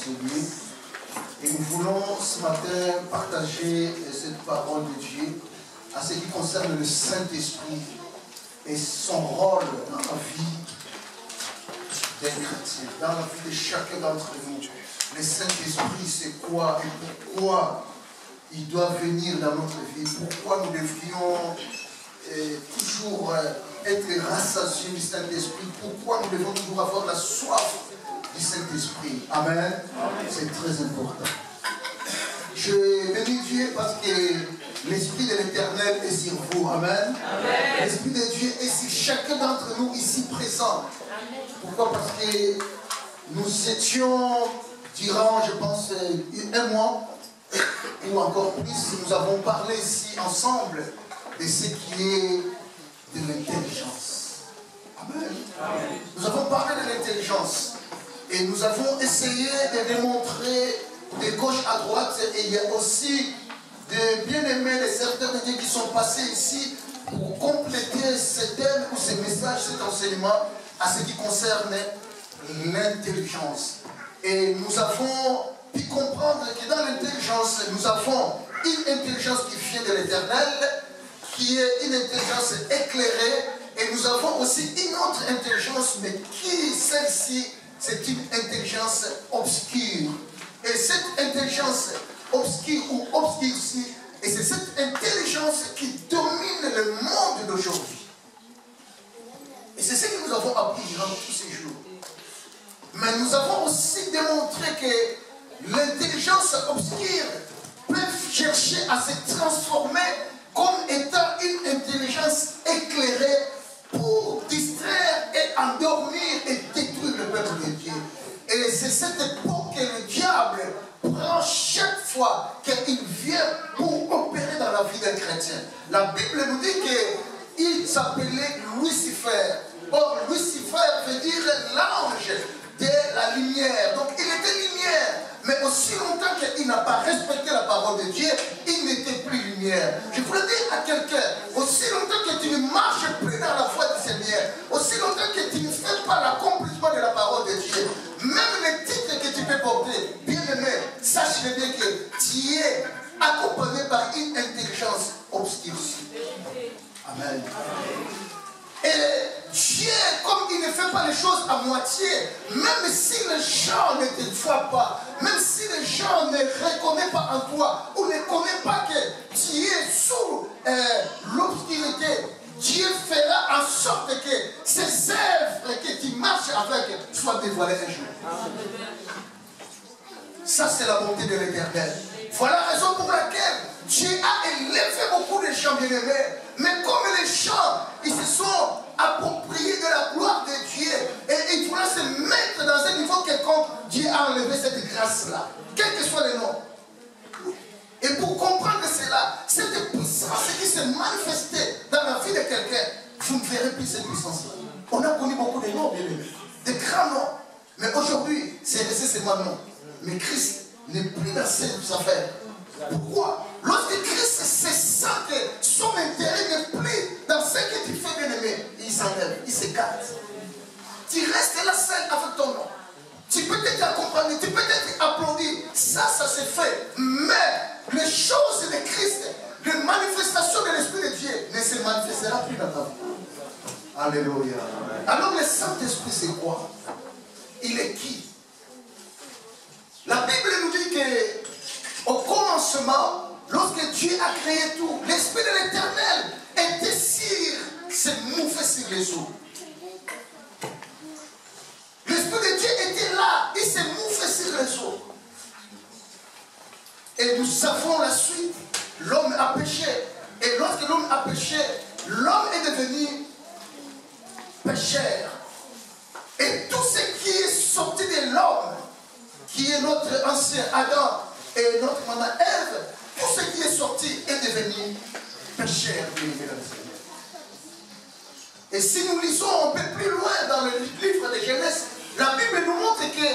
aujourd'hui. Et nous voulons ce matin partager cette parole de Dieu à ce qui concerne le Saint-Esprit et son rôle dans la vie des chrétiens, dans la vie de chacun d'entre nous. Le Saint-Esprit, c'est quoi et pourquoi il doit venir dans notre vie? Pourquoi nous devrions toujours être rassasiés du Saint-Esprit? Pourquoi nous devons toujours avoir la soif du Saint-Esprit? Amen. C'est très important. Je bénis Dieu parce que l'Esprit de l'Éternel est sur vous. Amen. L'Esprit de Dieu est sur chacun d'entre nous ici présent. Pourquoi? Parce que nous étions, durant, je pense, un mois, ou encore plus, nous avons parlé ici ensemble de ce qui est de l'intelligence. Amen. Nous avons parlé de l'intelligence et nous avons essayé de démontrer de gauche à droite, et il y a aussi des bien-aimés, des serviteurs de Dieu qui sont passés ici pour compléter ce thème ou ce message, cet enseignement à ce qui concerne l'intelligence. Et nous avons pu comprendre que dans l'intelligence, nous avons une intelligence qui vient de l'Éternel, qui est une intelligence éclairée, et nous avons aussi une autre intelligence, mais qui, celle-ci, c'est une intelligence obscure. Et cette intelligence obscure ou obscurcie, et c'est cette intelligence qui domine le monde d'aujourd'hui. Et c'est ce que nous avons appris durant tous ces jours. Mais nous avons aussi démontré que l'intelligence obscure peut chercher à se transformer comme étant une intelligence éclairée pour distraire et endormir et détruire le peuple de Dieu. Et c'est cette époque que le diable prend chaque fois qu'il vient pour opérer dans la vie d'un chrétien. La Bible nous dit qu'il s'appelait Lucifer. Or, Lucifer veut dire l'ange de la lumière. Donc, il était lumière. Mais aussi longtemps qu'il n'a pas respecté la parole de Dieu, il n'était plus lumière. Je voulais dire à quelqu'un, aussi longtemps que tu ne marches plus dans la foi du Seigneur, aussi longtemps que tu ne fais pas l'accomplissement de la parole de Dieu, même les titres que tu peux porter, bien aimé, sache bien que tu es accompagné par une intelligence obscurcie. Amen. Et Dieu, comme il ne fait pas les choses à moitié, même si les gens ne te voient pas, même si les gens ne reconnaissent pas en toi, ou ne connaissent pas que tu es sous l'obscurité, Dieu fera en sorte que ces œuvres que tu marches avec soient dévoilées un jour. Ça, c'est la bonté de l'Éternel. Voilà la raison pour laquelle Dieu a élevé beaucoup de gens bien-aimés. Mais comme les gens, ils se sont appropriés de la gloire de Dieu et ils voulaient se mettre dans un niveau quelconque, Dieu a enlevé cette grâce-là, quel que soit le nom. Et pour comprendre cela, cette puissance qui s'est manifestée dans la vie de quelqu'un, vous ne verrez plus cette puissance-là. On a connu beaucoup de noms, bien-aimés, de grands noms. Mais aujourd'hui, c'est resté seulement nom. Mais Christ n'est plus dans ces affaires. Pourquoi? Lorsque Christ se sent que son intérêt n'est plus dans ce que tu fais, bien-aimé, il s'enlève, il s'écarte. Tu restes là seul avec ton nom. Tu peux être accompagné, tu peux être applaudi. Ça se fait. Mais les choses de Christ, les manifestations de l'Esprit de Dieu ne se manifestera plus dans ta vie. Alléluia. Alors le Saint-Esprit, c'est quoi? Il est qui? La Bible nous dit que au commencement, lorsque Dieu a créé tout, l'Esprit de l'Éternel était se mouvait sur les eaux. L'Esprit de Dieu était là, il se mouvait sur les eaux. Et nous savons la suite. L'homme a péché. Et lorsque l'homme a péché, l'homme est devenu pécheur. Et tout ce qui est sorti de l'homme, qui est notre ancien Adam et notre maman Ève, tout ce qui est sorti est devenu pécheur. Et si nous lisons un peu plus loin dans le livre de Genèse, la Bible nous montre que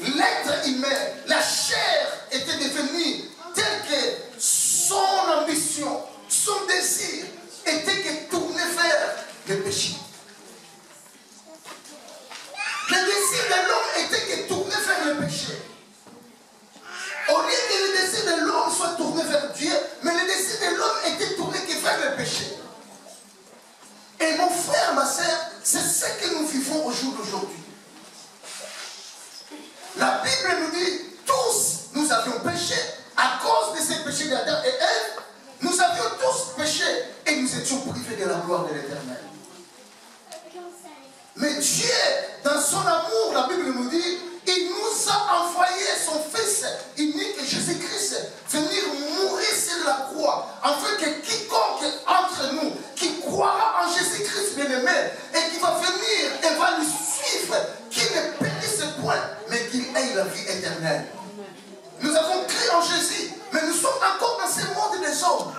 l'être humain, la chair, était devenue telle que son ambition, son désir était que tourner vers le péché. Le désir de l'homme était que tourner vers le péché. ce que nous vivons au jour d'aujourd'hui. La Bible nous dit, tous nous avions péché à cause de ces péchés d'Adam et Ève. Nous avions tous péché et nous étions privés de la gloire de l'Éternel. Mais Dieu, dans son amour, la Bible nous dit, il nous a envoyé son Fils unique, Jésus-Christ, venir mourir sur la croix, afin que quiconque entre nous, qui croira en Jésus-Christ bien-aimé, et qui va venir et va lui suivre, qu'il ne périsse point, mais qu'il ait la vie éternelle. Nous avons cru en Jésus, mais nous sommes encore dans ce monde des hommes.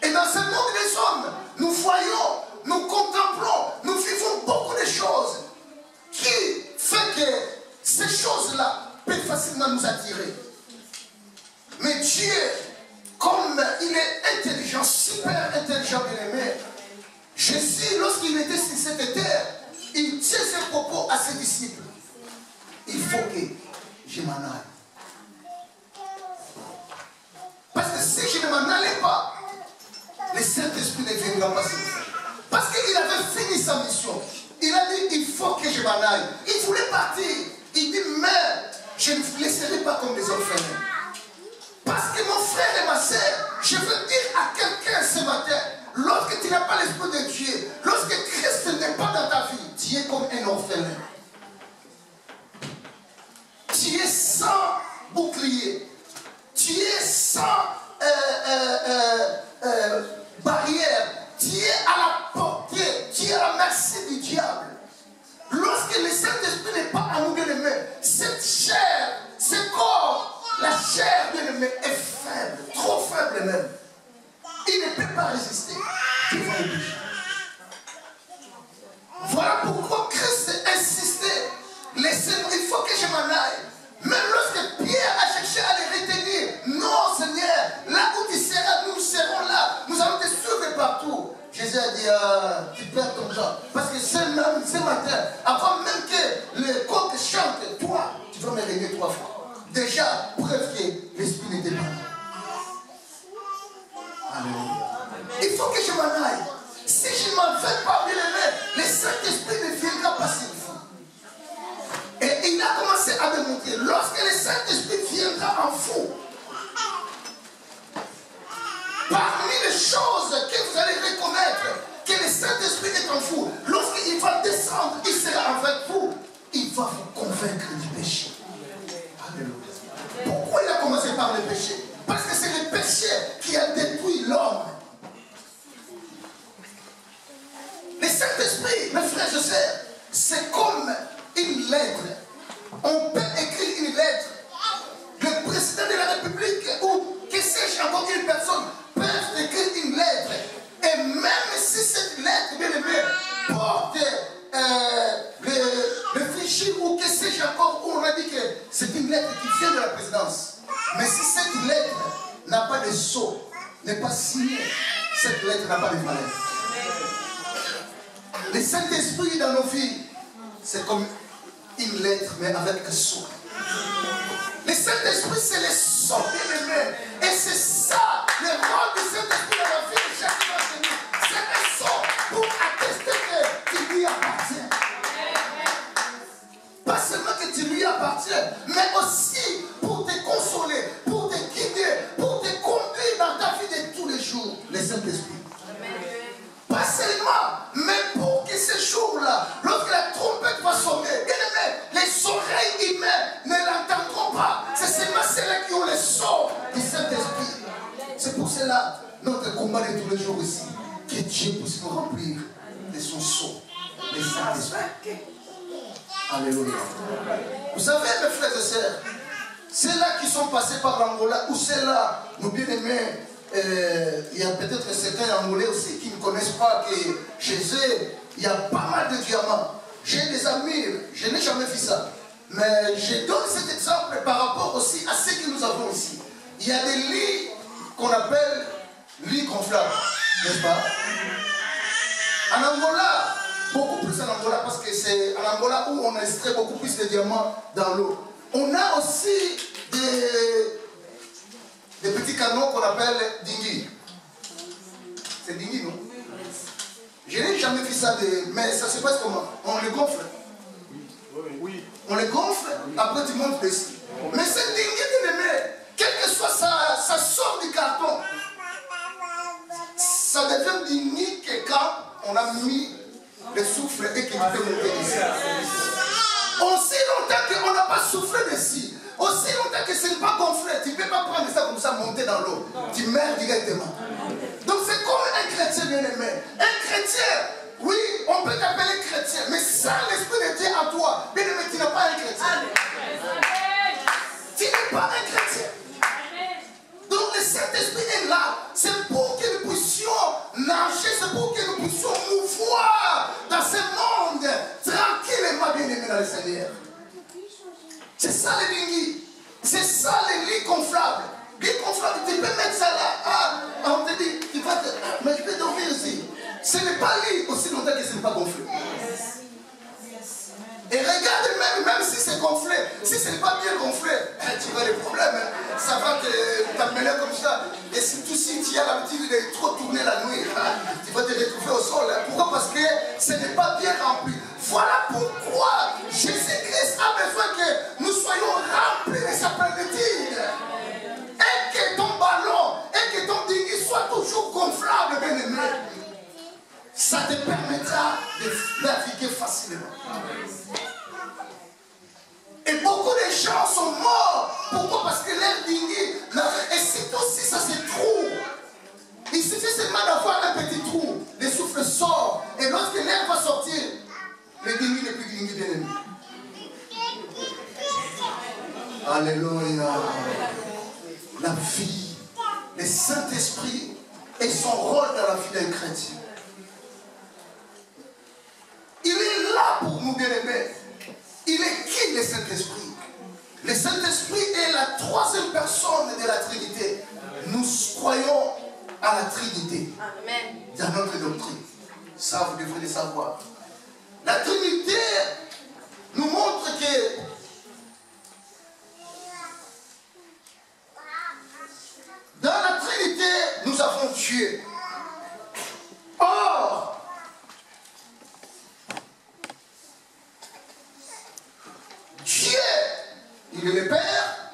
Et dans ce monde des hommes, nous voyons, nous contemplons, nous vivons beaucoup de choses qui fait que ces choses-là peuvent facilement nous attirer. Mais Dieu, comme il est intelligent, super intelligent, bien-aimé, Jésus, lorsqu'il était sur cette terre, il tient ses propos à ses disciples. Il faut que je m'en aille. Parce que si je ne m'en allais pas, le Saint-Esprit ne viendra pas sur vous. Parce qu'il avait fini sa mission. Il a dit, il faut que je m'en aille. Il voulait partir. Il dit, mais je ne vous laisserai pas comme des orphelins. Parce que mon frère et ma sœur, je veux dire à quelqu'un ce matin, lorsque tu n'as pas l'Esprit de Dieu, lorsque Christ n'est pas dans ta vie, tu es comme un orphelin. Tu es sans bouclier. Tu es sans barrière. Tu es à la portée. Tu es à la merci du diable. Lorsque le Saint-Esprit n'est pas à nous, bien-aimés, cette chair, ce corps, la chair, bien-aimée, est faible, trop faible même. Il ne peut pas résister devant le péché. Voilà pourquoi Christ insistait. Laissez-moi, il faut que je m'en aille. Même lorsque Pierre a cherché à les retenir, non Seigneur, là où tu seras, nous serons là. Nous allons te suivre partout. Jésus a dit, tu perds ton temps. Parce que ce matin, avant même que le coq chante, toi, tu vas me régner 3 fois. Déjà, preuve que l'Esprit n'était pas là. Alléluia. Il faut que je m'en aille. Si je ne m'en vais pas, bien aimé, le Saint-Esprit ne viendra pas sur vous. Et il a commencé à démontrer, lorsque le Saint-Esprit viendra en vous, parmi les choses que vous allez reconnaître que le Saint-Esprit est en vous, lorsqu'il va descendre, il sera avec vous, il va vous convaincre du péché. Alléluia. Pourquoi il a commencé par le péché? Parce que c'est le péché qui a détruit l'homme. Le Saint-Esprit, mes frères et sœurs, c'est comme une lettre. On peut écrire une lettre. Le président de la République ou que sais-je encore une personne peut écrire une lettre. Et même si cette lettre, bien aimée, porte le fichier ou que sais-je encore, où on a dit que c'est une lettre qui vient de la présidence. Mais si cette lettre n'a pas de sceau, n'est pas signée, cette lettre n'a pas de valeur. Le Saint-Esprit dans nos vies, c'est comme une lettre, mais avec un sceau. Le Saint-Esprit, c'est le sceau, bien aimé. Et c'est ça, le rôle du Saint-Esprit dans la vie de chacun de nous. C'est un sceau pour attester que tu lui appartiens. Pas seulement que tu lui appartiens, mais aussi pour te consoler, pour te guider, pour te conduire dans ta vie de tous les jours. Le Saint-Esprit. Pas seulement, mais pour que ce jour-là, lorsque la trompette va sonner, bien aimé, les oreilles humaines ne l'entendront pas. C'est seulement ceux-là qui ont le son du Saint-Esprit. C'est pour cela, notre combat de tous les jours ici, que Dieu puisse nous remplir de son son, le Saint-Esprit. Alléluia. Vous savez, mes frères et sœurs, ceux-là qui sont passés par l'Angola, ou ceux-là, nos bien-aimés, il y a peut-être certains Angolais aussi qui ne connaissent pas que chez eux, il y a pas mal de diamants. J'ai des amis, je n'ai jamais vu ça. Mais je donne cet exemple par rapport aussi à ce que nous avons ici. Il y a des lits qu'on appelle lits gonflables, n'est-ce pas? En Angola, beaucoup plus en Angola, parce que c'est en Angola où on extrait beaucoup plus de diamants dans l'eau. On a aussi des petits canons qu'on appelle dinghi. C'est dinghi, non? Je n'ai jamais vu ça, mais ça se passe comment? On le gonfle. Oui. On le gonfle, après tu montes dessus. Mais cette lignée bien aimée, quel que soit ça sort du carton. Ça devient unique quand on a mis le souffle et que tu peux monter ici. Aussi longtemps qu'on n'a pas soufflé dessus, aussi longtemps que ce n'est pas gonflé, tu ne peux pas prendre ça comme ça, monter dans l'eau. Tu meurs directement. Donc c'est comme un chrétien bien aimé. Un chrétien, oui, on peut t'appeler chrétien, mais sans l'esprit de Dieu en toi, bien aimé, tu n'es pas un chrétien. Tu n'es pas un chrétien. Donc le Saint-Esprit est là. C'est pour que nous puissions nager, c'est pour que nous puissions mouvoir dans ce monde tranquillement, bien aimé dans le Seigneur. C'est ça les lignes. C'est ça les lits gonflables. Lits gonflables, tu peux mettre ça là. Ah, on te dit, tu vas te... mais je peux dormir ici. Ce n'est pas lit aussi longtemps que ce n'est pas gonflé. Et regarde même si c'est gonflé, si ce n'est pas bien gonflé, tu vois les problèmes, ça va t'amener comme ça. Et surtout si tu as l'habitude de trop tourner la nuit, tu vas te retrouver au sol. Pourquoi? Parce que ce n'est pas bien rempli. Voilà pourquoi Jésus-Christ a besoin que nous soyons remplis de sa plénitude. Et que ton ballon, et que ton dinghy soit toujours gonflable, bien aimé. Ça te permettra de naviguer facilement. Et beaucoup de gens sont morts. Pourquoi? Parce que l'air dinghy, et surtout si ça se trouve, il suffit seulement d'avoir un petit trou, le souffle sort, et lorsque l'air va sortir, le dinghy n'est plus dinghy bien aimé. Alléluia. La vie, le Saint-Esprit et son rôle dans la vie d'un chrétien. Il est là pour nous, bien-aimés. Il est qui, le Saint-Esprit? Le Saint-Esprit est la troisième personne de la Trinité. Nous croyons à la Trinité. Amen. Dans notre doctrine. Ça, vous devrez le savoir. La Trinité nous montre que dans la Trinité, nous avons Dieu. Or, Dieu, il est le Père.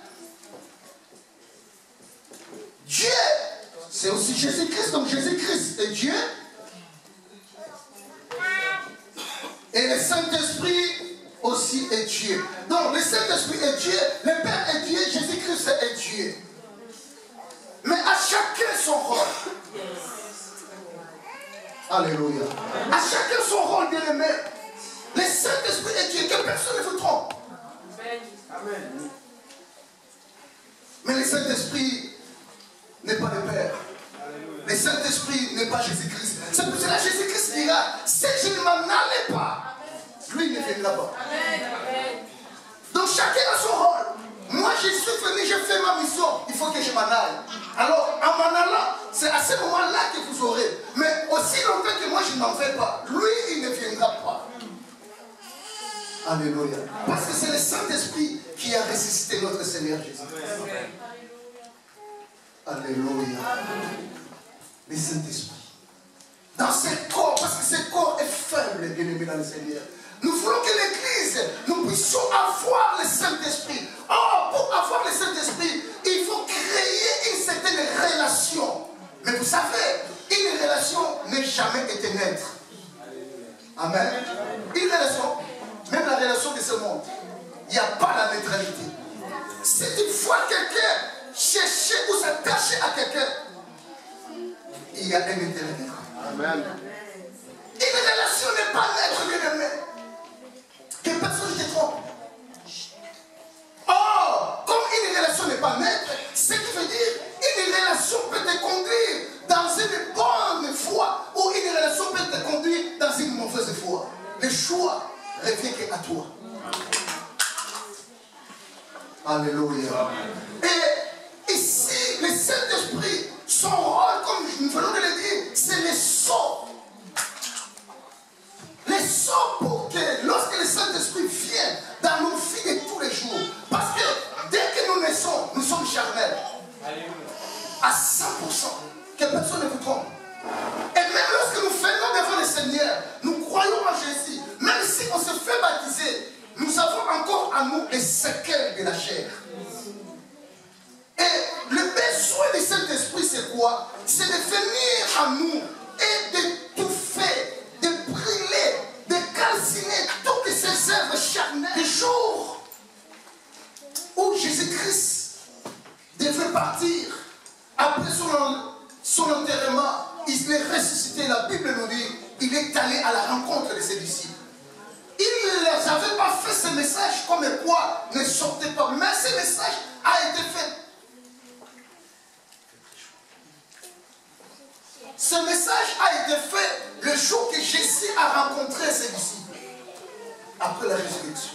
Dieu, c'est aussi Jésus-Christ. Donc Jésus-Christ est Dieu. Et le Saint-Esprit aussi est Dieu. Donc le Saint-Esprit est Dieu, le Père est Dieu, Jésus-Christ est Dieu. Mais à chacun son rôle. Alléluia. À chacun son rôle, bien aimé. Le Saint-Esprit est Dieu, que personne ne vous trompe. Amen. Mais le Saint-Esprit n'est pas le Père. Le Saint-Esprit n'est pas Jésus-Christ. C'est pour cela que Jésus-Christ dira, si je ne m'en allais pas, lui ne viendra pas. Donc chacun a son rôle. Moi je suis venu, je fais ma mission, il faut que je m'en aille. Alors en m'en allant, c'est à ce moment-là que vous aurez. Mais aussi longtemps que moi je n'en vais pas, lui il ne viendra pas. Alléluia. Parce que c'est le Saint-Esprit qui a ressuscité notre Seigneur Jésus. Alléluia. Le Saint-Esprit. Dans ce corps, parce que ce corps est faible, bien aimé dans le Seigneur. Nous voulons que l'Église, nous puissions avoir le Saint-Esprit. Or, pour avoir le Saint-Esprit, il faut créer une certaine relation. Mais vous savez, une relation n'est jamais éternelle. Amen. Une relation, même la relation de ce monde, il n'y a pas la neutralité. Si tu vois quelqu'un chercher ou s'attacher à quelqu'un, il y a un intérêt. Amen. Une relation n'est pas neutre, bien aimé. Que personne ne te trompe. Or, comme une relation n'est pas neutre, ce qui veut dire une relation peut te conduire dans une bonne foi ou une relation peut te conduire dans une mauvaise foi. Le choix revient qu'à toi. Alléluia. Et ici, le Saint-Esprit, son rôle, comme nous venons de le dire, c'est le sceau. Le sceau pour que lorsque le Saint-Esprit vient dans nos vies de tous les jours, parce que dès que nous naissons, nous sommes charnels. À 100%. Que personne ne vous trompe. Et même lorsque nous venons devant le Seigneur, à nous les séquelles de la chair. Et le besoin du Saint-Esprit, c'est quoi? C'est de venir à nous et d'étouffer, de brûler, de calciner toutes ces œuvres charnelles. Le jour où Jésus-Christ devait partir, après son enterrement, il est ressuscité. La Bible nous dit, il est allé à la rencontre de ses disciples. Il ne les avait pas fait ce message comme quoi ne sortez pas. Mais ce message a été fait. Ce message a été fait le jour que Jésus a rencontré ses disciples. Après la résurrection.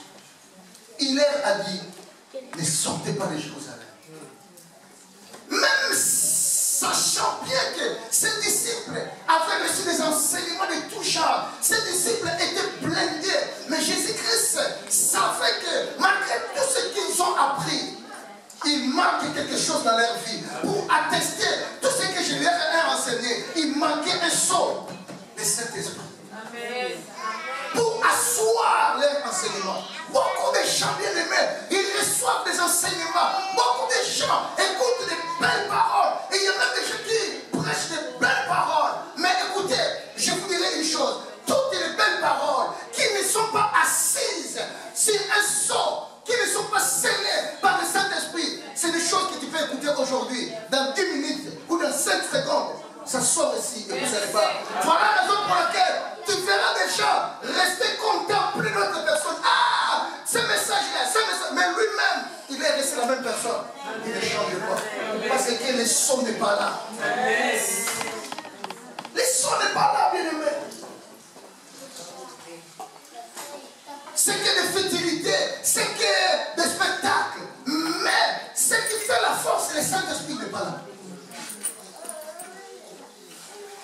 Il leur a dit, ne sortez pas de Jérusalem. Même sachant bien que ses disciples avaient reçu des enseignements de tout genre, ses disciples étaient blindés, mais Jésus-Christ savait que malgré tout ce qu'ils ont appris, il manque quelque chose dans leur vie. Pour attester tout ce que je leur ai enseigné, il manquait un sceau de Saint-Esprit. Pour asseoir leur enseignement. Beaucoup de gens bien-aimés, ils reçoivent des enseignements. Beaucoup de gens écoutent des belles paroles. Et il y a même des gens qui prêchent des belles paroles. Mais écoutez, je vous dirai une chose. Toutes les belles paroles qui ne sont pas assises sur un sceau, qui ne sont pas scellées par le Saint-Esprit, c'est des choses que tu peux écouter aujourd'hui, dans 10 minutes ou dans 5 secondes. Ça sort ici et vous savez pas. Voilà la raison pour laquelle tu verras des gens rester contempler notre personne. Ah, ce message-là, ce message. Mais lui-même, il est resté la même personne. Il ne change pas. Parce que le son n'est pas là. Le son n'est pas là, bien aimé. C'est que des futilités, c'est que des spectacles. Mais ce qui fait la force, c'est le Saint-Esprit n'est pas là.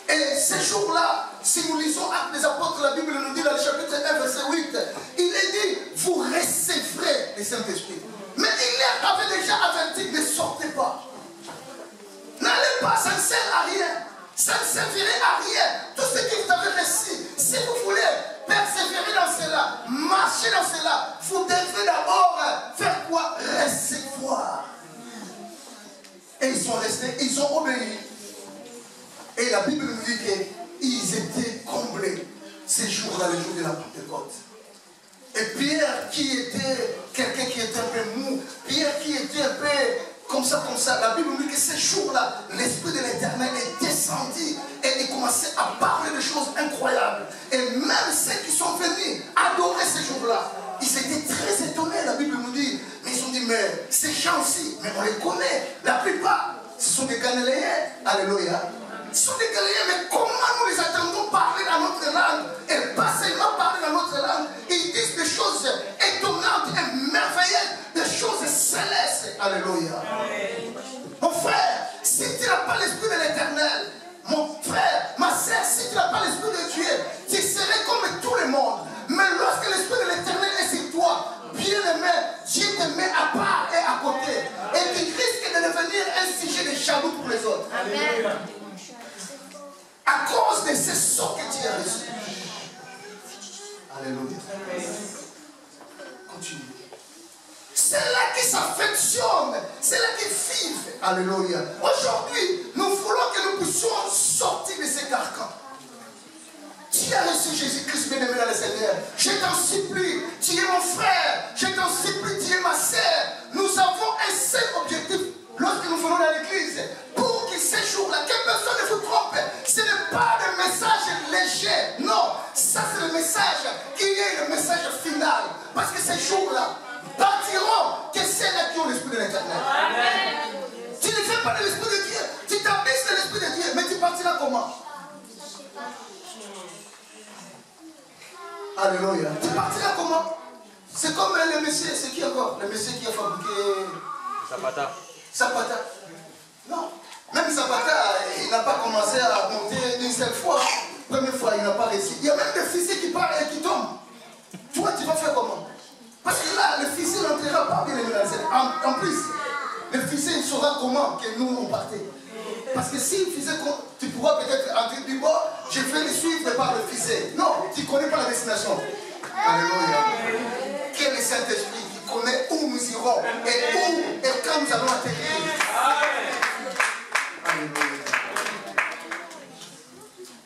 Et ces jours-là, si nous lisons Actes des Apôtres, la Bible nous dit dans le chapitre 1, verset 8, il est dit, vous recevrez le Saint-Esprit. Mais il leur avait déjà averti, ne sortez pas. N'allez pas, ça ne sert à rien. Ça ne servirait à rien. Tout ce que vous avez reçu, si vous voulez persévérer dans cela, marcher dans cela, vous devez d'abord faire quoi? Recevoir. Et ils sont restés, ils ont obéi. Et la Bible nous dit qu'ils étaient comblés ces jours-là, les jours de la Pentecôte. Et Pierre, qui était quelqu'un qui était un peu mou, Pierre qui était un peu comme ça, la Bible nous dit que ces jours-là, l'Esprit de l'Éternel est descendu et il commençait à parler de choses incroyables. Et même ceux qui sont venus adorer ces jours-là, ils étaient très étonnés, la Bible nous dit. Mais ils ont dit, mais ces gens-ci, mais on les connaît, la plupart, ce sont des Galiléens, alléluia. Ce sont des Galiléens, mais comment nous les attendons parler dans notre langue? Et pas seulement parler dans notre langue, ils disent des choses étonnantes et merveilleuses, des choses célestes. Alléluia. Mon frère, si tu n'as pas l'Esprit de l'Éternel, mon frère, ma sœur, si tu n'as pas l'Esprit de Dieu, tu serais comme tout le monde. Mais lorsque l'Esprit de l'Éternel est sur toi, bien aimé, Dieu te met à part et à côté. Et tu risques de devenir un sujet de jaloux pour les autres. Amen. À cause de ce sort que tu as reçu. Alléluia. Continue. C'est là qui s'affectionne. C'est là qui vive. Alléluia. Aujourd'hui, nous voulons que nous puissions sortir de ces carcans. Tu as reçu Jésus-Christ, bien-aimé dans le Seigneur. Je t'en supplie. Tu es mon frère. Je t'en supplie. Tu es ma sœur. Nous avons un seul objectif lorsque nous venons dans l'église. Pour que ces jours-là, que personne ne vous trompe. Ce n'est pas le message léger. Non. Ça, c'est le message qui est le message final. Parce que ces jours-là partiront que ceux-là qui ont l'Esprit de l'Éternel. Tu ne fais pas de l'Esprit de Dieu. Tu t'habilles de l'Esprit de Dieu. Mais tu partiras comment? Alléluia. Tu partiras comment? C'est comme le monsieur, c'est qui encore? Le monsieur qui a fabriqué Zapata. Zapata. Non. Même Zapata, il n'a pas commencé à monter une seule fois. Première fois, il n'a pas réussi. Il y a même des fusils qui partent et qui tombent. Toi, tu vas faire comment? Parce que là, le fusil n'entrera pas bien les en plus, le fusil il saura comment que nous on partait. Parce que si le fusil, tu pourras peut-être entrer du bord, je vais le suivre par le fusil. Non, tu ne connais pas la destination. Alléluia. Quel est le Saint-Esprit qui connaît où nous irons et où et quand nous allons atterrir. Alléluia.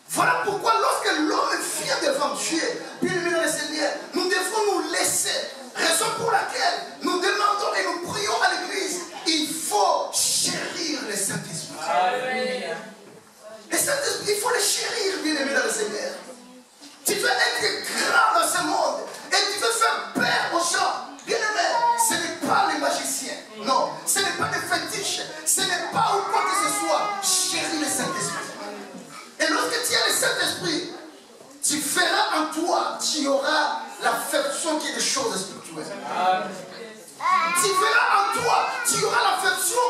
Voilà pourquoi lorsque l'homme vient devant Dieu, bien-aimé dans le Seigneur, nous devons nous laisser. Raison pour laquelle nous demandons et nous prions à l'église, il faut chérir le Saint-Esprit. Le Saint-Esprit, il faut le chérir, bien-aimé dans le Seigneur. Tu veux être grand dans ce monde et tu veux faire peur aux gens. Bien-aimé, ce n'est pas les magiciens. Non, ce n'est pas des fétiches. Ce n'est pas ou quoi que ce soit. Chéris le Saint-Esprit. Et lorsque tu as le Saint-Esprit, tu feras en toi, tu auras l'affection qui est des choses spirituelles. Tu verras en toi, tu auras l'affection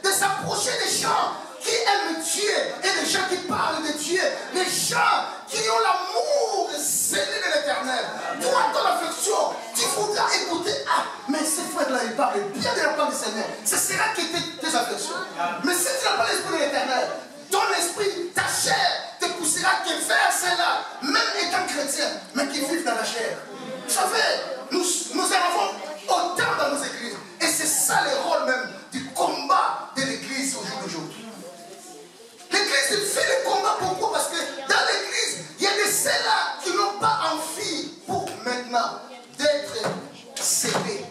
de s'approcher des gens qui aiment Dieu et des gens qui parlent de Dieu, les gens qui ont l'amour scellé de l'éternel. Toi, ton affection, tu voudras écouter, ah, mais ce frère-là, il parle bien de la part du Seigneur. Ce sera que tes affections. Mais si tu n'as pas l'esprit de l'éternel, ton esprit, ta chair, te poussera que vers cela, même étant chrétien, mais qui vivent dans la chair. Vous savez, nous en avons autant dans nos églises. Et c'est ça le rôle même du combat de l'église au jour d'aujourd'hui. L'église fait le combat, pourquoi? Parce que dans l'église, il y a des ceux-là qui n'ont pas envie pour maintenant d'être scellés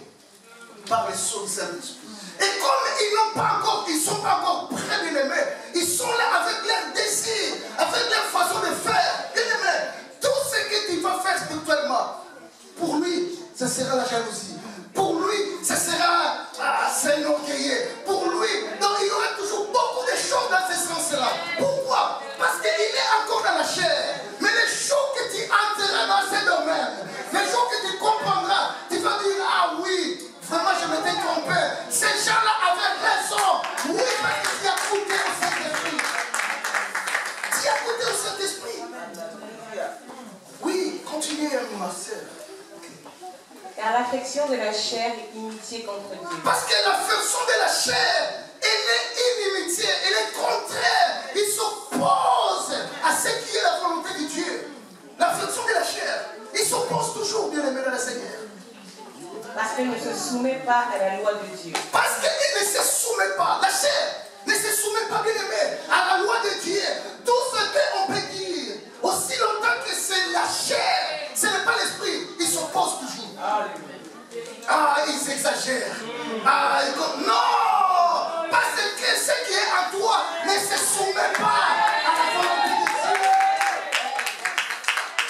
par le sceau du Saint-Esprit. Et comme ils ne sont pas encore prêts de l'aimer, ils sont là avec leur désir, avec leur façon de faire. Bien aimé, tout ce que tu vas faire spirituellement, pour lui, ça sera la jalousie. Pour lui, ça sera s'enorgueillir. Pour lui, donc il y aura toujours beaucoup de choses dans ce sens-là. Pourquoi? Parce qu'il est encore dans la chair. Mais les jours que tu entreras dans ce domaine, les jours que tu comprendras, tu vas dire, ah oui, vraiment je m'étais trompé. Ces gens-là avaient raison. Oui, parce que tu as goûté au Saint-Esprit. Tu as goûté au Saint-Esprit. Oui, continuez, ma soeur. Car l'affection de la chair est inimitié contre Dieu. Parce que l'affection de la chair, elle est inimitié, elle est contraire. Il s'oppose à ce qui est la volonté de Dieu. L'affection de la chair, il s'oppose toujours, bien aimé dans le Seigneur. Parce qu'elle ne se soumet pas à la loi de Dieu. Parce qu'il ne se soumet pas, la chair ne se soumet pas, bien aimé, à la loi de Dieu. Tout ce qu'on peut dire, aussi longtemps que c'est la chair, ce n'est pas l'esprit, il s'oppose toujours. Ah, ils exagèrent. Ah, non! Parce que ce qui est en toi ne se soumet pas à la volonté de Dieu.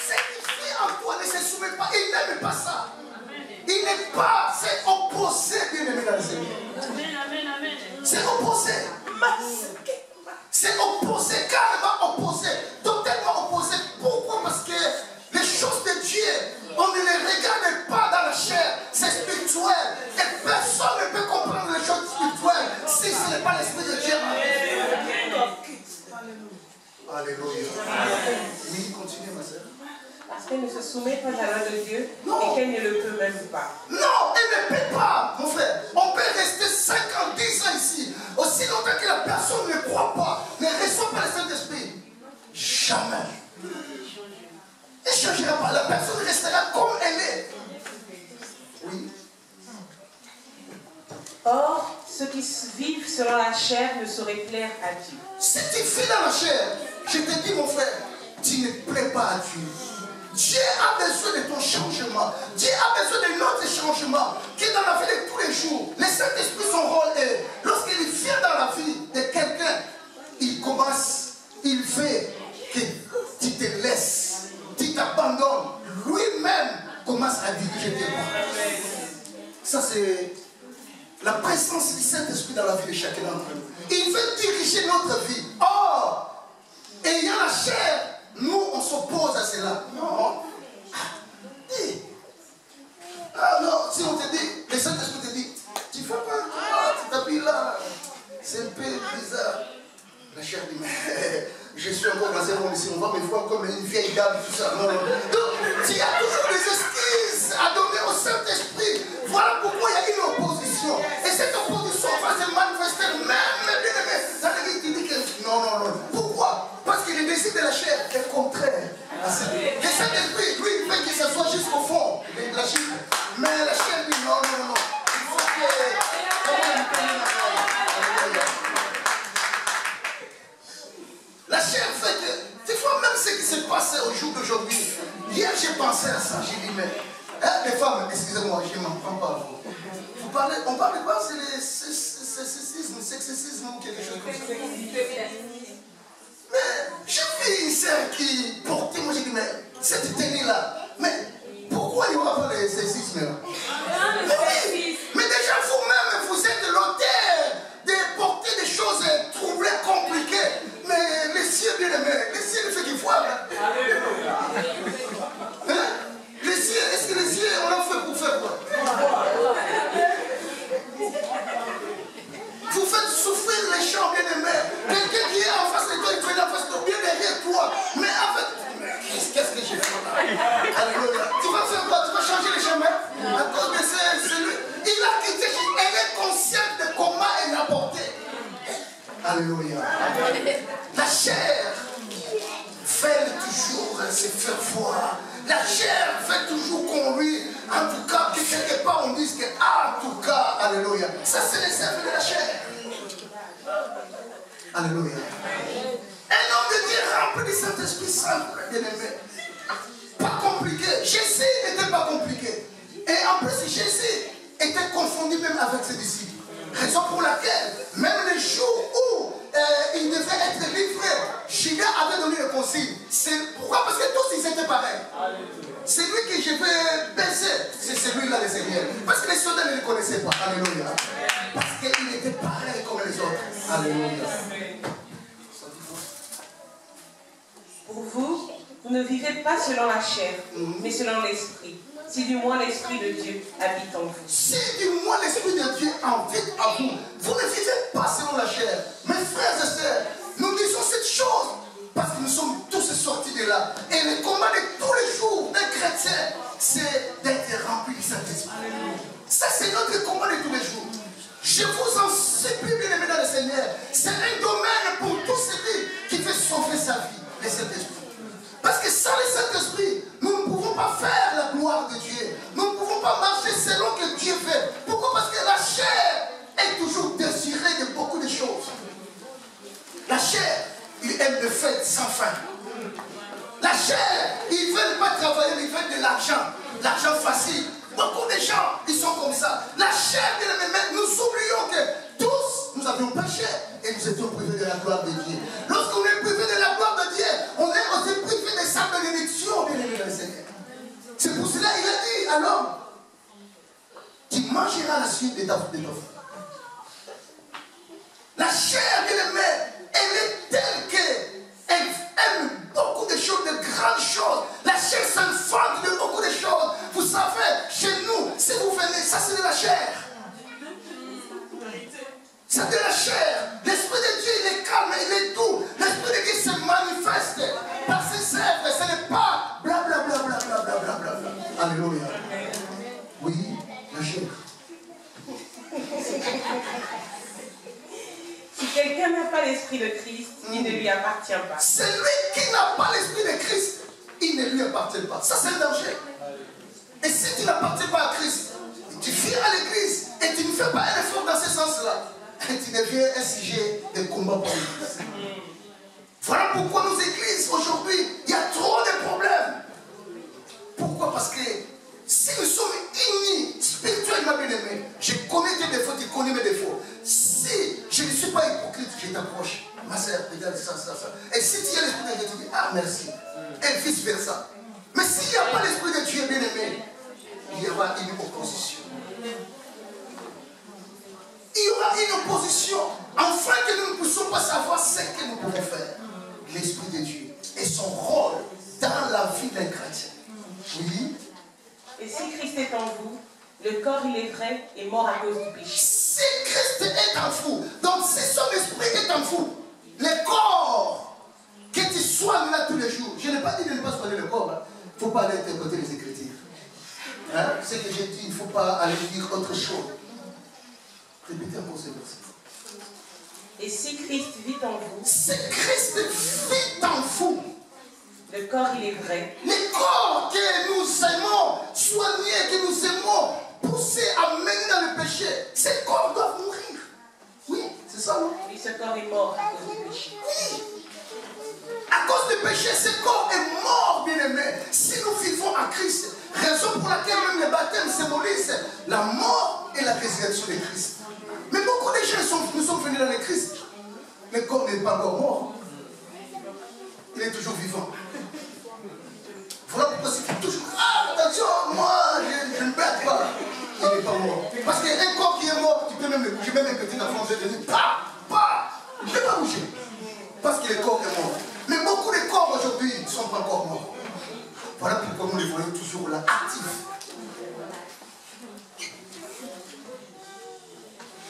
Ce qui fait en toi ne se soumet pas. Il n'aime pas ça. Il n'est pas, c'est opposé, bien aimé dans le Seigneur. C'est opposé. C'est opposé, carrément opposé, totalement opposé. Pourquoi? Parce que les choses de Dieu, on ne les regarde pas dans la chair, c'est spirituel. Et personne ne peut comprendre les choses spirituelles si ce n'est pas l'Esprit de Dieu. Alléluia. Oui, continue, ma soeur. Parce qu'elle ne se soumet pas à la loi de Dieu, non. Et qu'elle ne le peut même pas. Non, elle ne peut pas, mon frère. On peut rester 5 ans, 10 ans ici. Aussi longtemps que la personne ne croit pas, ne reçoit pas le Saint-Esprit. Jamais. Elle ne changera pas. La personne restera comme elle est. Oui. Or, ceux qui vivent selon la chair ne sauraient plaire à Dieu. Si tu vis dans la chair, je te dis, mon frère, tu ne plais pas à Dieu. Dieu a besoin de ton changement. Dieu a besoin de notre changement qui est dans la vie de tous les jours. Le Saint-Esprit, son rôle est, lorsqu'il vient dans la vie de quelqu'un, il commence, il fait que tu te laisses, tu t'abandonnes. Lui-même commence à diriger tes pas. Ça, c'est la présence du Saint-Esprit dans la vie de chacun d'entre nous. Il veut diriger notre vie. Or, ayant la chair, nous, on s'oppose à cela. Non. Ah non, si on te dit, le Saint-Esprit te dit, tu fais pas, tu t'habilles là, c'est un peu bizarre. La chair dit, mais je suis encore dans un monde ici, on va me voir comme une vieille dame, tout ça. Non, non. Donc, il y a toujours des excuses à donner au Saint-Esprit. Voilà pourquoi il y a une opposition. Et cette opposition va se manifester même, bien aimé. Ça veut dire qu'il dit que non, non, non. Pourquoi? Parce que le désir de la chair est contraire à ça. Le Saint-Esprit, lui, il fait que ça soit jusqu'au fond de la chair. Mais la chair dit non, non, non. aujourd'hui. Hier, j'ai pensé à ça. J'ai dit, mais les femmes, excusez-moi, je ne m'en prends pas à vous. On parle de quoi? C'est le sexisme ou quelque chose comme ça. Mais j'ai vu une sœur qui portait, moi j'ai dit, mais cette tenue-là, mais pourquoi il n'y aura pas le sexisme là? Mais oui, mais déjà vous-même, vous êtes l'auteur de porter des choses troublées, compliquées. Mais les cieux bien aimés, les cieux ne fait qu'ils voient. Hein? Les cieux, est-ce que les cieux, on l'a fait pour faire quoi? Vous faites souffrir les gens bien aimés. Quelqu'un qui est en face de toi, il traîne en face de toi, bien derrière toi. Mais en fait, qu'est-ce que j'ai fait là? Alléluia. Tu vas faire quoi? Tu vas changer les chemins? À cause de celui. Il a quitté, elle est consciente de comment elle a porté. Alléluia. La chair fait toujours se faire voir. La chair fait toujours qu'on lui, en tout cas, que quelque part on dise que, en tout cas, alléluia. Ça c'est les œuvres de la chair. Alléluia. Un homme de Dieu rempli du Saint-Esprit simple, bien aimé. Pas compliqué. Jésus n'était pas compliqué. Et en plus, Jésus était confondu même avec ses disciples. Raison pour laquelle, même les jours où il devait être livré, Judas avait donné le consigne. Pourquoi? Parce que tous ils étaient pareils. C'est lui que je vais baiser, c'est celui-là le Seigneur. Parce que les soldats ne le connaissaient pas. Alléluia. Parce qu'il était pareil comme les autres. Alléluia. Pour vous, vous ne vivez pas selon la chair, mais selon l'esprit. Si du moins l'Esprit de Dieu habite en vous. Si du moins l'Esprit de Dieu habite en vous, vous ne vivez pas selon la chair. Mes frères et sœurs, nous disons cette chose parce que nous sommes tous sortis de là. Et le combat de tous les jours d'un chrétien, c'est d'être rempli du Saint-Esprit. Ça, c'est notre combat de tous les jours. Je vous en supplie, bien aimés dans le Seigneur. C'est un domaine pour tout celui qui veut sauver sa vie, le Saint-Esprit. Parce que sans le Saint-Esprit, nous ne pouvons pas faire la gloire de Dieu. Nous ne pouvons pas marcher selon que Dieu fait. Pourquoi? Parce que la chair est toujours désirée de beaucoup de choses. La chair, il aime le fait sans fin. La chair, ils ne veulent pas travailler, ils veulent de l'argent. L'argent facile. Beaucoup de gens, ils sont comme ça. La chair, nous oublions que tous, nous avions péché et nous étions privés de la gloire de Dieu. Lorsqu'on est privé de la gloire de Dieu, on est aussi privé de sa bénédiction, bien aimé dans le Seigneur. C'est pour cela qu'il a dit à l'homme, tu mangeras la suite de ta faute. La chair, bien aimée, elle est telle qu'elle aime beaucoup de choses, de grandes choses. La chair s'enfante de beaucoup de choses. Vous savez, chez nous, si vous venez, ça c'est de la chair. C'est de la chair. L'Esprit de Dieu, il est calme, il est doux. L'Esprit de Dieu se manifeste par ses œuvres. Ce n'est pas blablabla. Alléluia. Oui, la chair. Si quelqu'un n'a pas l'Esprit de Christ, il ne lui appartient pas. Celui qui n'a pas l'Esprit de Christ, il ne lui appartient pas. Ça, c'est un danger. Et si tu n'appartiens pas à Christ, tu viens à l'église et tu ne fais pas un effort dans ce sens-là, et tu deviens un sujet de combat pour l'église. Voilà pourquoi nos églises, aujourd'hui, il y a trop de problèmes. Pourquoi? Parce que si nous sommes unis spirituellement, bien aimés, je connais tes défauts, tu connais mes défauts. Si je ne suis pas hypocrite, je t'approche. Ma soeur, regarde ça. Et si tu as l'Esprit de Dieu, tu dis, ah merci. Et vice versa. Mais s'il n'y a pas l'Esprit de Dieu, bien aimé, il y aura une opposition. Il y aura une opposition, afin que nous ne puissions pas savoir ce que nous pouvons faire. L'Esprit de Dieu et son rôle dans la vie d'un chrétien. Oui. Et si Christ est en vous, le corps, il est vrai, est mort à cause du péché. Si Christ est en vous, donc si son esprit est en vous, le corps, que tu soignes là tous les jours. Je n'ai pas dit de ne pas soigner le corps. Il ne faut pas aller interpréter les Écritures. Hein? Ce que j'ai dit, il ne faut pas aller dire autre chose. Répétez encore ce verset. Et si Christ vit en vous, si Christ vit en vous, le corps, il est vrai. Le corps que nous aimons soigner, que nous aimons pousser à mener dans le péché, ces corps doivent mourir. Oui, c'est ça, non? Et ce corps est mort à cause du péché. Oui. À cause du péché, ce corps est mort mort, bien-aimés. Si nous vivons en Christ, raison pour laquelle même le baptême symbolise la mort et la résurrection de Christ. Mais beaucoup de gens nous sommes venus dans le Christ. Le corps n'est pas encore mort. Il est toujours vivant. Voilà pourquoi c'est toujours. Ah, attention, moi, je ne batte pas. Il n'est pas mort. Parce qu'un corps qui est mort, tu peux même le bouger, même un petit enfant, je te dis, il ne peut pas bouger. Parce que le corps est mort. Mais beaucoup de corps aujourd'hui ne sont pas encore morts. Voilà pourquoi nous les voyons toujours là, actifs.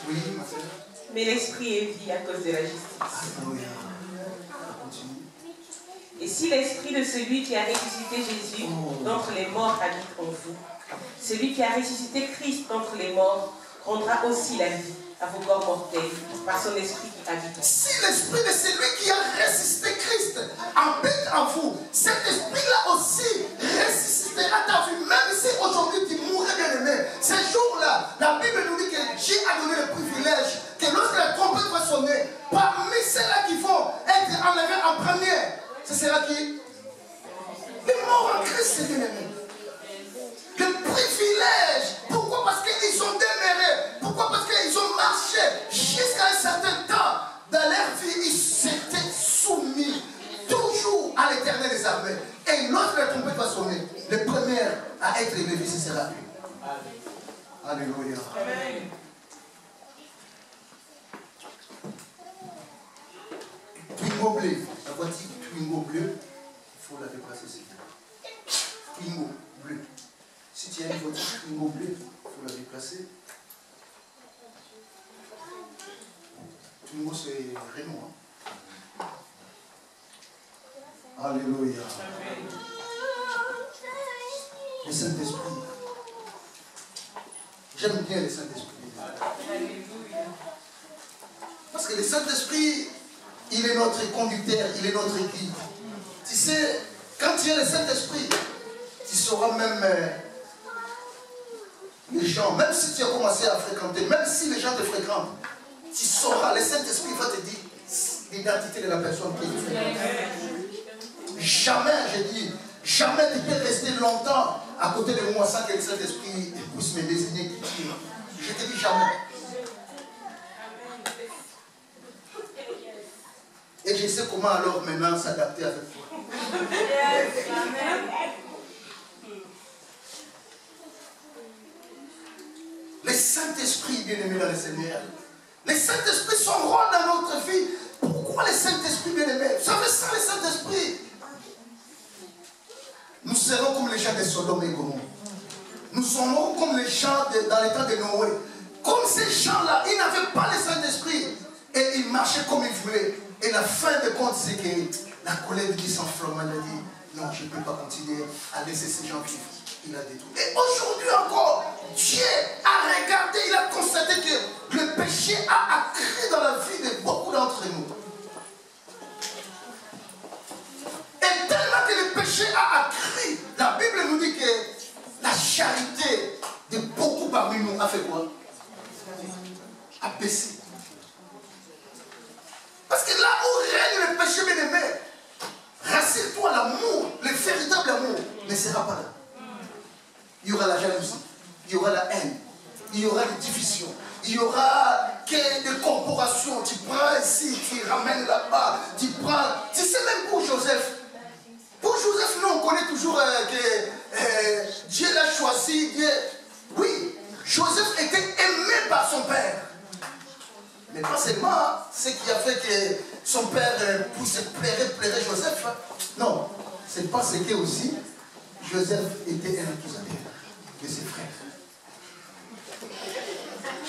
Oui, ma soeur. Mais l'esprit est vie à cause de la justice. Alléluia. Et si l'esprit de celui qui a ressuscité Jésus d'entre les morts habite en vous, celui qui a ressuscité Christ d'entre les morts rendra aussi la vie à vos corps mortels par son esprit qui habite en vous. Si l'esprit de celui qui a ressuscité Christ habite en vous, cet esprit-là aussi ressuscitera ta vie, même si aujourd'hui tu mourrais, bien-aimé. Ce jour-là, la Bible nous dit que Dieu a donné le privilège que lorsque la trompette va sonner, parmi ceux-là qui vont être enlevés en première, ce sera qui? Les morts en Christ, bien-aimé. Le privilège. Pourquoi? Parce qu'ils ont demeuré. Pourquoi? Parce qu'ils ont marché jusqu'à un certain temps. Dans leur vie, ils s'étaient soumis toujours à l'Éternel des armées. Et lorsque la trompette va sonner, le premier à être élevé, ce sera lui. Alléluia. Amen. Twingo bleu. La voiture Twingo bleu, il faut la déplacer. Twingo bleu. Si tu as une voiture Twingo bleu, il faut la déplacer. Twingo, c'est Renault. Hein? Alléluia. Le Saint-Esprit. J'aime bien le Saint-Esprit. Parce que le Saint-Esprit, il est notre conducteur, il est notre guide. Tu sais, quand tu as le Saint-Esprit, tu sauras même les gens, même si tu as commencé à fréquenter, même si les gens te fréquentent, tu sauras, le Saint-Esprit va te dire l'identité de la personne qui est fréquente. Jamais, je dis, jamais tu peux rester longtemps à côté de moi sans que le Saint-Esprit puisse me désigner qui tu es. Je te dis jamais. Et je sais comment alors maintenant s'adapter avec toi. Le Saint-Esprit, bien-aimé dans le Seigneur. Le Saint-Esprit, son rôle dans notre vie. Pourquoi le Saint-Esprit, bien-aimé? Vous savez, sans le Saint-Esprit, nous serons comme les gens de Sodome et Gomorrhe. Nous serons comme les gens dans les temps de Noé. Comme ces gens-là, ils n'avaient pas le Saint-Esprit. Et ils marchaient comme ils voulaient. Et la fin de compte, c'est que la colère de Dieu s'enflamme. Elle a dit, non, je ne peux pas continuer à laisser ces gens vivre. Il a détruit. Et aujourd'hui encore, Dieu a regardé, il a constaté que le péché a accru dans la vie de beaucoup d'entre nous. Et tellement que le péché a accru, la Bible nous dit que la charité de beaucoup parmi nous a fait quoi? A baissé. Parce que là où règne le péché, bien-aimé, rassure-toi, l'amour, le véritable amour ne sera pas là. Il y aura la jalousie, il y aura la haine, il y aura des divisions, il y aura que des corporations. Tu prends ici, tu ramènes là-bas, tu prends. Tu sais même pour Joseph. Pour Joseph, nous on connaît toujours que Dieu l'a choisi. Dieu... Oui, Joseph était aimé par son père. Mais pas seulement ce qui a fait que son père puisse plairait Joseph. Non, c'est parce que aussi Joseph était un accusateur de ses frères.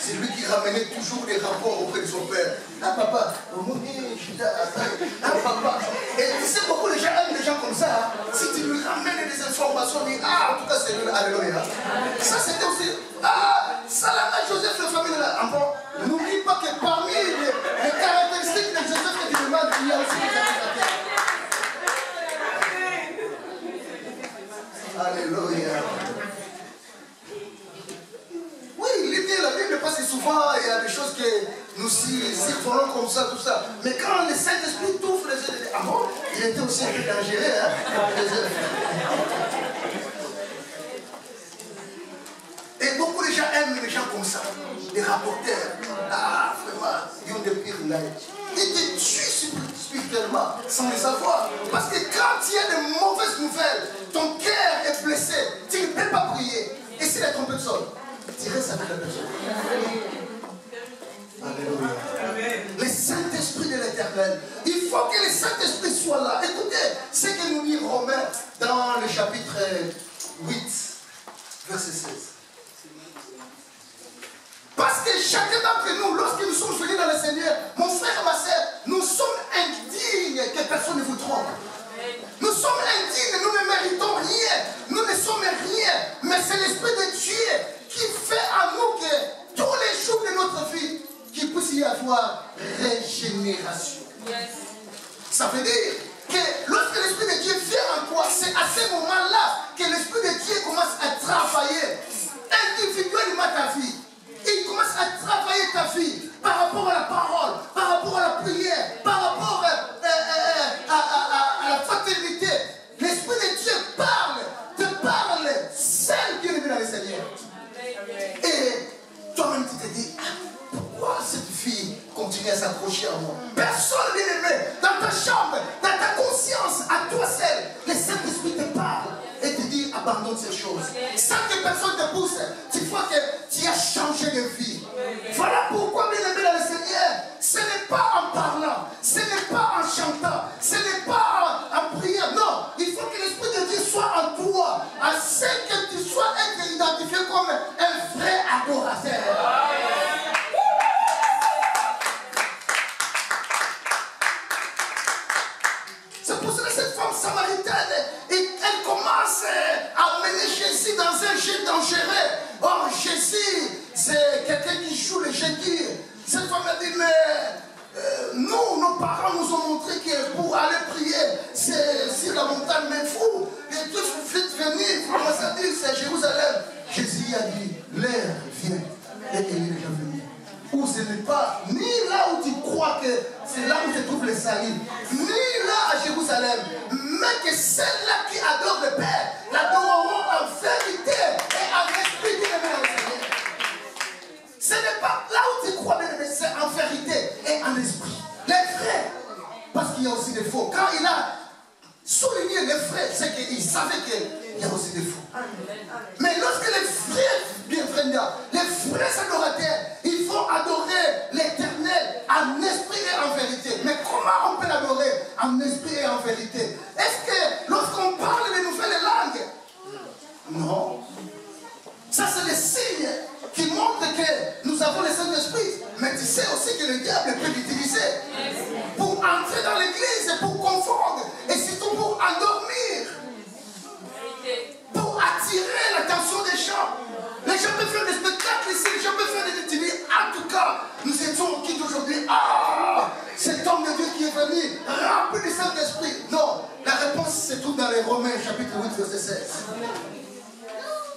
C'est lui qui ramenait toujours des rapports auprès de son père. Ah papa, ah papa. Et tu sais, beaucoup de gens aiment des gens comme ça. Hein. Si tu lui ramènes des informations, on dit, ah, en tout cas c'est lui, alléluia. Ça c'était aussi, ah, Salama, Joseph, la famille de la... N'oublie pas que parmi les caractéristiques de Joseph que tu demandes, il y a aussi des accusations. Alléluia. Oui, l'idée, la Bible, parce que souvent, il y a des choses que nous sifflons comme ça, tout ça. Mais quand le Saint-Esprit t'ouvre les yeux, ah bon, il était aussi un peu dangereux, hein. Et beaucoup de gens aiment les gens comme ça, les rapporteurs. Ah, vraiment, ils ont des pires là. Ils te tuent spirituellement sans le savoir. Parce que quand il y a de mauvaises nouvelles, ton cœur est blessé, tu ne peux pas prier. Et si la trompette sonne, tu restes avec la personne. Alléluia. Le Saint-Esprit de l'Éternel. Il faut que le Saint-Esprit soit là. Écoutez ce que nous lit Romains dans le chapitre 8, verset 16. Parce que chacun d'entre nous, lorsque nous sommes venus dans le Seigneur, mon frère et ma soeur, nous sommes indignes que personne ne vous trompe. Nous sommes indignes, nous ne méritons rien, nous ne sommes rien, mais c'est l'Esprit de Dieu qui fait à nous que tous les jours de notre vie, qu'il puisse y avoir régénération. Ça veut dire que lorsque l'Esprit de Dieu vient en toi, c'est à ce moment-là que l'Esprit de Dieu commence à travailler individuellement ta vie. Il commence à travailler ta vie par rapport à la parole, par rapport à la prière, par rapport à la fraternité. L'Esprit de Dieu te parle, seul Dieu est dans le Seigneur. Et toi-même tu te dis, pourquoi cette fille continue à s'accrocher à moi? Personne n'est aimé. Dans ta chambre, dans ta conscience, à toi seul, le Saint-Esprit te parle et te dit, abandonne ces choses. Sans que personne te pousse, tu vois que tu as changé de vie. Voilà pourquoi, bien aimé dans le Seigneur, ce n'est pas en parlant, ce n'est pas en chantant, ce n'est pas en priant. Non, il faut que l'Esprit de Dieu soit en toi, à ce que tu sois identifié comme un vrai adorateur. C'est pour ça que cette femme samaritaine, elle commence à mener Jésus dans un jeu dangereux. Or, Jésus, c'est quelqu'un qui joue le jeu dur. Cette femme a dit, mais nous, nos parents nous ont montré que pour aller prier, c'est sur la montagne, mais vous, et tous vous faites venir, vous commencez à dire, c'est Jérusalem. Jésus a dit, l'heure vient, et elle est déjà venue. Où ce n'est pas, ni là où tu crois que c'est là où se trouve le salut, ni là à Jérusalem, mais que celles-là qui adorent le Père l'adoreront en vérité et en esprit, bien aimé dans le Seigneur. Ce n'est pas là où tu crois, bien aimé, c'est en vérité et en esprit. Les vrais, parce qu'il y a aussi des faux. Quand il a souligné les vrais, c'est qu'il savait qu'il y a aussi des faux. Mais lorsque les vrais, bien frères, les vrais adorateurs, ils vont adorer l'Éternel en esprit et en vérité. Mais comment on peut l'adorer en esprit et en vérité? Est-ce que lorsqu'on parle de nouvelles langues? Non. Ça c'est le signe qui montre que nous avons le Saint-Esprit. Mais tu sais aussi que le diable peut l'utiliser pour entrer dans l'église, pour confondre et surtout pour endormir, pour attirer l'attention des gens. Les gens peuvent faire des spectacles ici, les gens peuvent faire des études. En tout cas, nous étions qui aujourd'hui? Ah, cet homme de Dieu qui est venu, rempli du Saint-Esprit. Non, la réponse se trouve dans les Romains, chapitre 8, verset 16.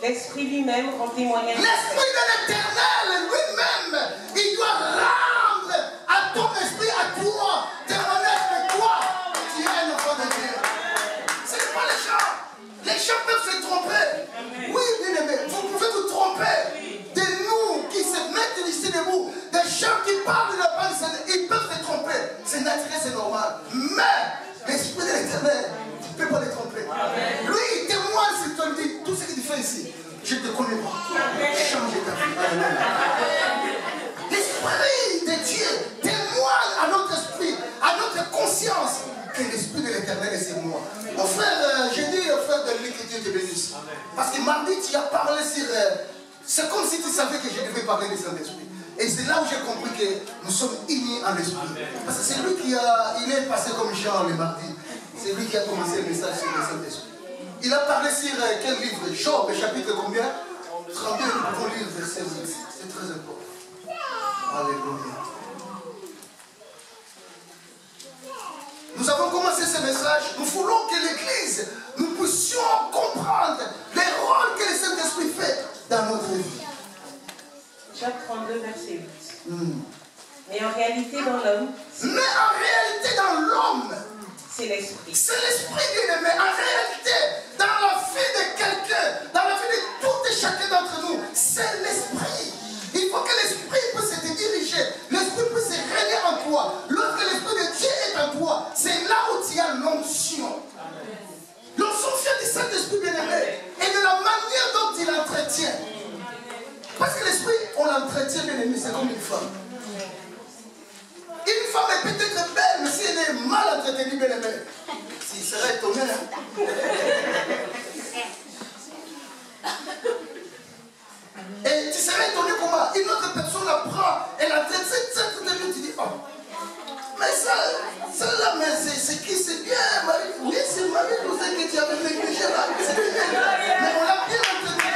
L'Esprit lui-même rend témoignage. L'Esprit de l'Éternel lui-même, il doit rendre à ton esprit, à toi, témoignage de toi. Tu es un enfant de Dieu. Ce n'est pas les gens. Les gens peuvent se tromper. Oui, bien aimé, vous pouvez vous tromper. De nous qui se mettent ici debout, des gens qui parlent de la pensée, ils peuvent se tromper. C'est naturel, c'est normal. Mais l'Esprit de l'Éternel, tu ne peux pas les tromper. Lui, il témoigne, s'il te le dit, tout ce que tu fais ici. Je ne te connais pas. Change ta vie. L'Esprit de Dieu témoigne à notre esprit, à notre conscience, que l'Esprit de l'Éternel est sur moi. Mon frère, j'ai dit au frère de lui que Dieu te bénisse. Parce que mardi, tu as parlé sur... c'est comme si tu savais que je devais parler du Saint-Esprit. Et c'est là où j'ai compris que nous sommes unis en l'Esprit. Parce que c'est lui qui il est passé comme Jean le mardi. C'est lui qui a commencé le message sur le Saint-Esprit. Il a parlé sur quel livre? Job, chapitre combien? 32, nous pouvons lire verset 10. C'est très important. Alléluia. Nous avons commencé ce message. Nous voulons que l'Église, nous puissions comprendre les rôles que le Saint-Esprit fait dans notre vie. Job 32, verset 8. Mais en réalité, dans l'homme, c'est l'esprit. C'est l'esprit, bien-aimé. En réalité, dans la vie de quelqu'un, dans la vie de tout et chacun d'entre nous, c'est l'esprit. Il faut que l'esprit puisse te diriger. L'esprit puisse régner en toi. Lorsque l'esprit de Dieu est en toi, c'est là où tu as l'onction. L'onction vient du Saint-Esprit, bien-aimé. Et de la manière dont il entretient. Parce que l'esprit, on l'entretient, bien-aimé, c'est comme une femme. Une femme est peut-être belle, mais si elle est mal entretenue, bien aimée, s'il serait étonné. Et tu serais étonné comment une autre personne la prend, elle la traite, cette entretenue, tu dis, oh, mais celle-là, mais c'est qui, c'est bien, Marie. Oui, c'est Marie, vous savez que tu avais négligé là, c'est bien. Mais on l'a bien entretenue,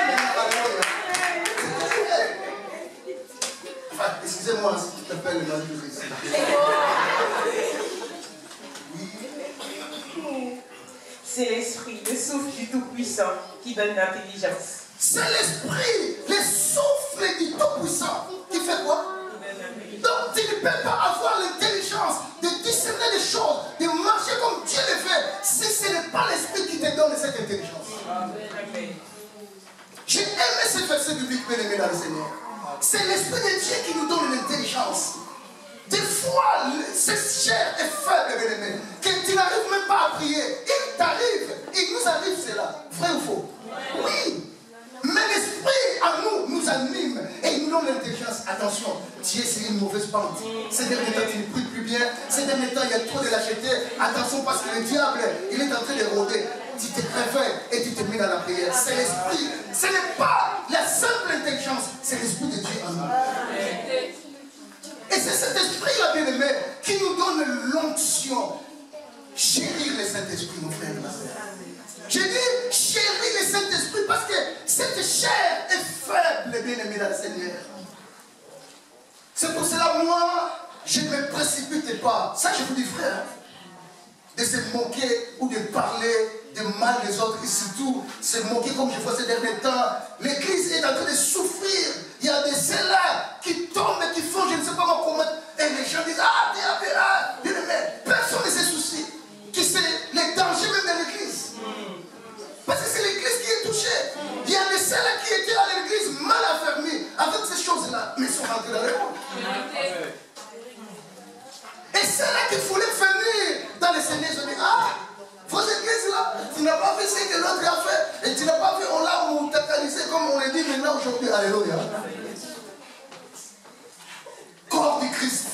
enfin, excusez-moi si tu t'appelles le mari de Christ. Oui. C'est l'esprit, le souffle du Tout-Puissant qui donne l'intelligence. C'est l'esprit, le souffle du Tout-Puissant qui fait quoi? Donc tu ne peux pas avoir l'intelligence de discerner les choses, de marcher comme Dieu le fait, si ce n'est pas l'esprit qui te donne cette intelligence. J'ai aimé ce verset biblique, bien aimé dans le Seigneur. C'est l'esprit de Dieu qui nous donne l'intelligence. Des fois, cette chair est faible, bien aimé, que tu n'arrives même pas à prier. Il t'arrive, il nous arrive cela. Vrai ou faux? Oui. Mais l'esprit en nous anime et il nous donne l'intelligence. Attention, tu es sur une mauvaise pente. Ces derniers temps, tu ne pries plus bien. Ces derniers temps, il y a trop de lâcheté. Attention parce que le diable, il est en train de rôder. Tu te réveilles et tu te mets dans la prière. C'est l'esprit. Ce n'est pas la simple intelligence, c'est l'esprit de Dieu en nous. Et c'est cet esprit-là, bien aimé, qui nous donne l'onction. Chérir le Saint-Esprit, mon frère et ma soeur. J'ai dit chérir le Saint-Esprit parce que cette chair est faible, bien aimé dans le Seigneur. C'est pour cela, moi, je ne me précipite pas. Ça, je vous dis, frère, de se moquer ou de parler de mal des autres et surtout se moquer comme je vois ces derniers temps. L'église est en train de souffrir. Il y a des ceux-là qui tombent et qui font, je ne sais pas comment, et les gens disent, ah, bien aimé, personne ne se soucie. Qui c'est les dangers même de l'église. Parce que c'est l'église qui est touchée. Il y a des ceux-là qui étaient à l'église mal affermis avec ces choses-là, mais ils sont rentrés dans le monde. Et ceux-là qui voulaient venir dans les Seigneurs, je dis, ah, vos églises là, tu n'as pas fait ce que l'autre a fait, et tu n'as pas fait, on l'a totalisé comme on le dit maintenant aujourd'hui. Alléluia. Corps du Christ.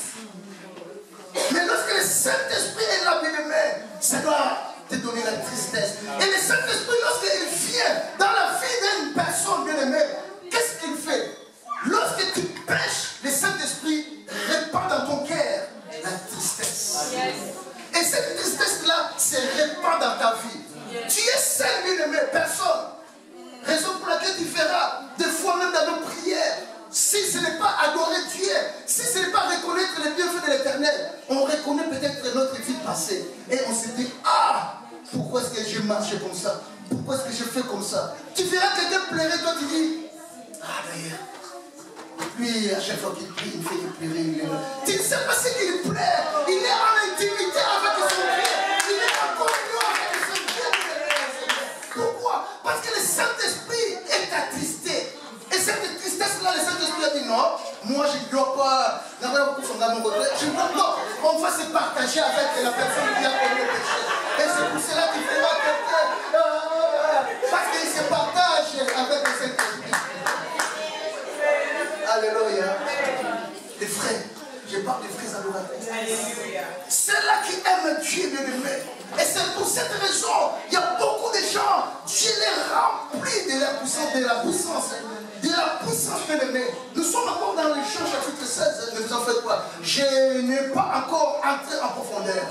Mais lorsque le Saint-Esprit est là, bien aimé, ça doit te donner la tristesse. Et le Saint-Esprit, lorsqu'il vient dans la vie d'une personne, bien aimée, qu'est-ce qu'il fait? Lorsque tu pêches, le Saint-Esprit répand dans ton cœur la tristesse. Et cette tristesse-là se répand dans ta vie. Tu es seul, bien aimé, personne. Raison pour laquelle tu feras des fois même dans nos prières. Si ce n'est pas adorer Dieu, si ce n'est pas reconnaître les bienfaits de l'Éternel, on reconnaît peut-être notre vie passée. Et on se dit, ah, pourquoi est-ce que je marche comme ça? Pourquoi est-ce que je fais comme ça? Tu verras quelqu'un pleurer, toi tu dis, ah d'ailleurs, lui à chaque fois qu'il prie, il fait pleurer. Tu ne sais pas ce qu'il pleure. Il est en intimité avec son Dieu. Il est en communion avec son Dieu. Pourquoi? Parce que le Saint-Esprit est attristé. Et cette tristesse-là, le Saint-Esprit a dit non, moi je ne dois pas, je ne dois pas, on va se partager avec la personne qui a commis le péché. Et c'est pour cela qu'il fera quelqu'un, parce qu'il se partage avec le Saint-Esprit. Alléluia. Les frères, je parle des frères adorateurs. C'est là qui aiment Dieu, bien aimé. Et c'est pour cette raison, il y a beaucoup de gens, Dieu les remplit de la puissance, de la puissance, bien aimé. Nous sommes encore dans les Jean chapitre 16, ne vous en faites pas. Je n'ai pas encore entré en profondeur.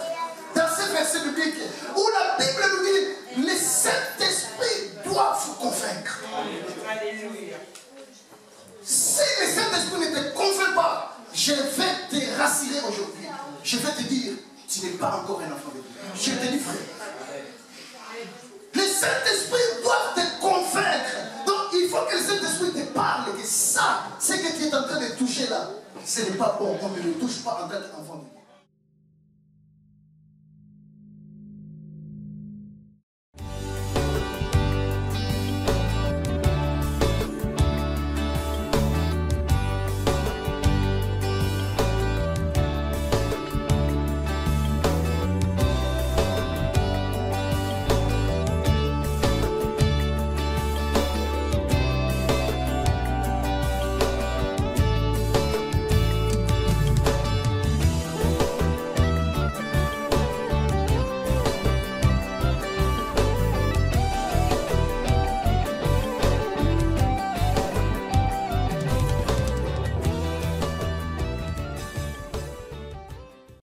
Dans ce verset biblique, où la Bible nous dit, le Saint-Esprit doit vous convaincre. Alléluia. Si le Saint-Esprit ne te convainc pas, je vais te rassurer aujourd'hui. Je vais te dire, tu n'es pas encore un enfant de Dieu. Je te dis, frère. Le Saint-Esprit doit te convaincre. Donc il faut que le Saint-Esprit te parle de ça, ce que tu es en train de toucher là, ce n'est pas bon. On ne le touche pas en tant qu'enfant de Dieu.